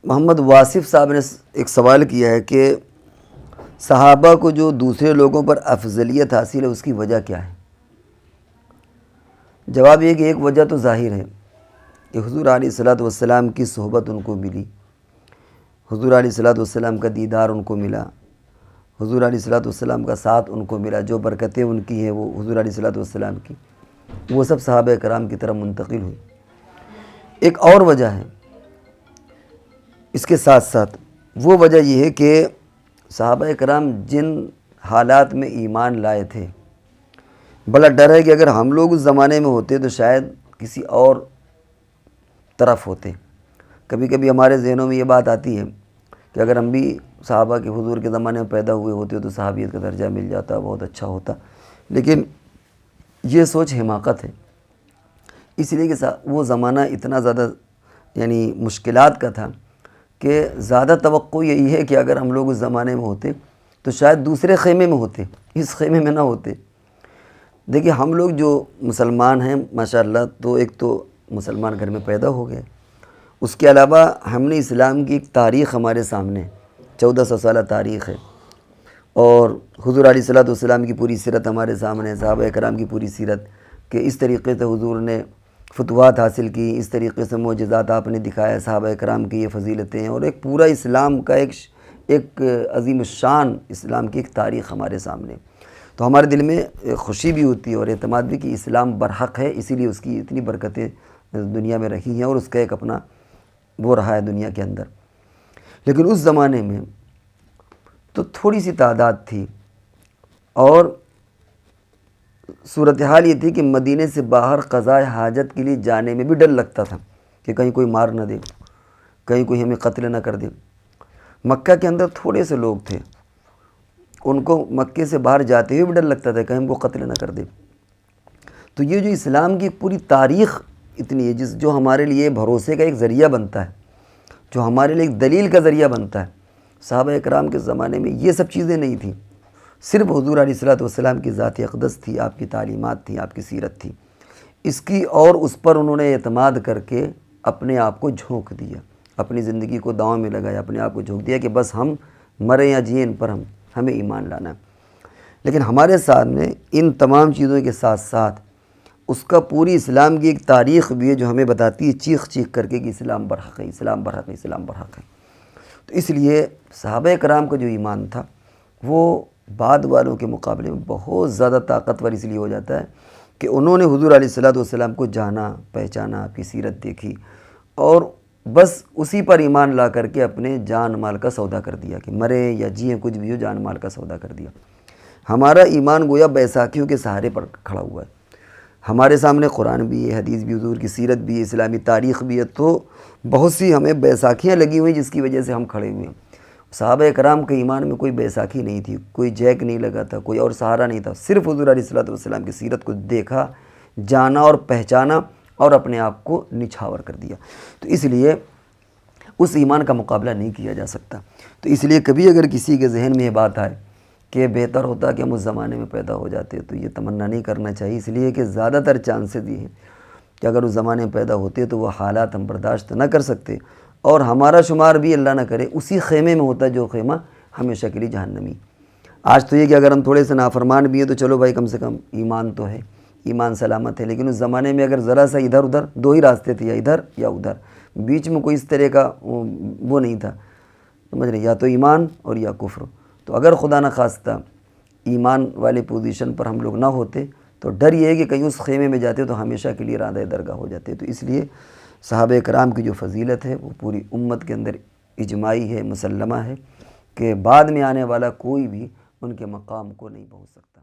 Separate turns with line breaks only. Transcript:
محمد واصف صاحب نے ایک سوال کیا ہے کہ صحابہ کو جو دوسرے لوگوں پر افضلیت حاصل ہے اس کی وجہ کیا ہے؟ جواب یہ کہ ایک وجہ تو ظاہر ہے کہ حضور علیہ الصلوۃ والسلام کی صحبت ان کو ملی، حضور علیہ الصلوۃ والسلام کا دیدار ان کو ملا، حضور علیہ الصلوۃ والسلام کا ساتھ ان کو ملا، جو برکتیں ان کی ہیں وہ حضور علیہ الصلوۃ والسلام کی وہ سب صحابہ کرام کی طرف منتقل ہوئی۔ ایک اور وجہ ہے اس کے ساتھ ساتھ، وہ وجہ یہ ہے کہ صحابہ کرام جن حالات میں ایمان لائے تھے، بڑا ڈر ہے کہ اگر ہم لوگ اس زمانے میں ہوتے تو شاید کسی اور طرف ہوتے۔ کبھی کبھی ہمارے ذہنوں میں یہ بات آتی ہے کہ اگر ہم بھی صحابہ کے حضور کے زمانے میں پیدا ہوئے ہوتے تو صحابیت کا درجہ مل جاتا، بہت اچھا ہوتا، لیکن یہ سوچ حماقت ہے، اس لیے کہ وہ زمانہ اتنا زیادہ مشکلات کا تھا کہ زیادہ توقع یہی ہے کہ اگر ہم لوگ اس زمانے میں ہوتے تو شاید دوسرے خیمے میں ہوتے، اس خیمے میں نہ ہوتے۔ دیکھیے ہم لوگ جو مسلمان ہیں ماشاءاللہ، تو ایک تو مسلمان گھر میں پیدا ہو گئے، اس کے علاوہ ہم نے اسلام کی ایک تاریخ ہمارے سامنے 1400 سالہ تاریخ ہے، اور حضور علیہ الصلوۃ والسلام کی پوری سیرت ہمارے سامنے ہے، صحابہ کرام کی پوری سیرت کہ اس طریقے سے حضور نے فتوحات حاصل کی، اس طریقے سے معجزات آپ نے دکھایا، صحابہ کرام کی یہ فضیلتیں ہیں، اور ایک پورا اسلام کا ایک عظیم الشان اسلام کی ایک تاریخ ہمارے سامنے۔ تو ہمارے دل میں خوشی بھی ہوتی ہے اور اعتماد بھی کہ اسلام برحق ہے، اسی لیے اس کی اتنی برکتیں دنیا میں رہی ہیں اور اس کا ایک اپنا وہ رہا ہے دنیا کے اندر۔ لیکن اس زمانے میں تو تھوڑی سی تعداد تھی، اور صورتحال یہ تھی کہ مدینے سے باہر قضاء حاجت کے لیے جانے میں بھی ڈر لگتا تھا کہ کہیں کوئی مار نہ دے، کہیں کوئی ہمیں قتل نہ کر دے۔ مکہ کے اندر تھوڑے سے لوگ تھے، ان کو مکے سے باہر جاتے ہوئے بھی ڈر لگتا تھا کہ ہم کو قتل نہ کر دے۔ تو یہ جو اسلام کی پوری تاریخ اتنی ہے جو ہمارے لیے بھروسے کا ایک ذریعہ بنتا ہے، جو ہمارے لیے ایک دلیل کا ذریعہ بنتا ہے، صحابہ کرام کے زمانے میں یہ سب چیزیں نہیں تھیں، صرف حضور علیہ الصلوۃ والسلام کی ذات اقدس تھی، آپ کی تعلیمات تھیں، آپ کی سیرت تھی، اس کی، اور اس پر انہوں نے اعتماد کر کے اپنے آپ کو جھونک دیا، اپنی زندگی کو داؤں میں لگایا، اپنے آپ کو جھونک دیا کہ بس ہم مریں یا جئیں ان پر ہمیں ایمان لانا ہے۔ لیکن ہمارے سامنے ان تمام چیزوں کے ساتھ ساتھ اس کا پوری اسلام کی ایک تاریخ بھی ہے جو ہمیں بتاتی ہے چیخ چیخ کر کے کہ اسلام برحق ہے، اسلام برحق ہے، اسلام برحق ہے۔ تو اس لیے صحابہ کرام کا جو ایمان تھا وہ بعد والوں کے مقابلے میں بہت زیادہ طاقتور اس لیے ہو جاتا ہے کہ انہوں نے حضور علیہ الصلوۃ والسلام کو جانا، پہچانا، آپ کی سیرت دیکھی، اور بس اسی پر ایمان لا کر کے اپنے جان مال کا سودا کر دیا کہ مریں یا جئیں کچھ بھی ہو، جان مال کا سودا کر دیا۔ ہمارا ایمان گویا بیساکھیوں کے سہارے پر کھڑا ہوا ہے، ہمارے سامنے قرآن بھی ہے، حدیث بھی، حضور کی سیرت بھی ہے، اسلامی تاریخ بھی ہے، تو بہت سی ہمیں بیساکھیاں لگی ہوئی جس کی وجہ سے ہم کھڑے ہوئے ہیں۔ صحابہ کرام کے ایمان میں کوئی بیساکھی نہیں تھی، کوئی جیک نہیں لگا تھا، کوئی اور سہارا نہیں تھا، صرف حضور علیہ الصلوۃ والسلام کی سیرت کو دیکھا، جانا اور پہچانا، اور اپنے آپ کو نچھاور کر دیا۔ تو اس لیے اس ایمان کا مقابلہ نہیں کیا جا سکتا۔ تو اس لیے کبھی اگر کسی کے ذہن میں یہ بات آئے کہ بہتر ہوتا کہ ہم اس زمانے میں پیدا ہو جاتے، تو یہ تمنا نہیں کرنا چاہیے، اس لیے کہ زیادہ تر چانسز یہ ہیں کہ اگر اس زمانے میں پیدا ہوتے تو وہ حالات ہم برداشت نہ کر سکتے، اور ہمارا شمار بھی اللہ نہ کرے اسی خیمے میں ہوتا جو خیمہ ہمیشہ کے لیے جہنمی۔ آج تو یہ کہ اگر ہم تھوڑے سے نافرمان بھی ہیں تو چلو بھائی کم سے کم ایمان تو ہے، ایمان سلامت ہے، لیکن اس زمانے میں اگر ذرا سا ادھر ادھر، دو ہی راستے تھے، یا ادھر یا ادھر، بیچ میں کوئی اس طرح کا وہ نہیں تھا، سمجھ رہے، یا تو ایمان اور یا کفر۔ تو اگر خدا نہ خواستہ ایمان والے پوزیشن پر ہم لوگ نہ ہوتے تو ڈر یہ ہے کہ کہیں اس خیمے میں جاتے تو ہمیشہ کے لیے رادہ درگاہ ہو جاتے۔ تو اس لیے صحابہ کرام کی جو فضیلت ہے وہ پوری امت کے اندر اجماعی ہے، مسلمہ ہے، کہ بعد میں آنے والا کوئی بھی ان کے مقام کو نہیں پہنچ سکتا۔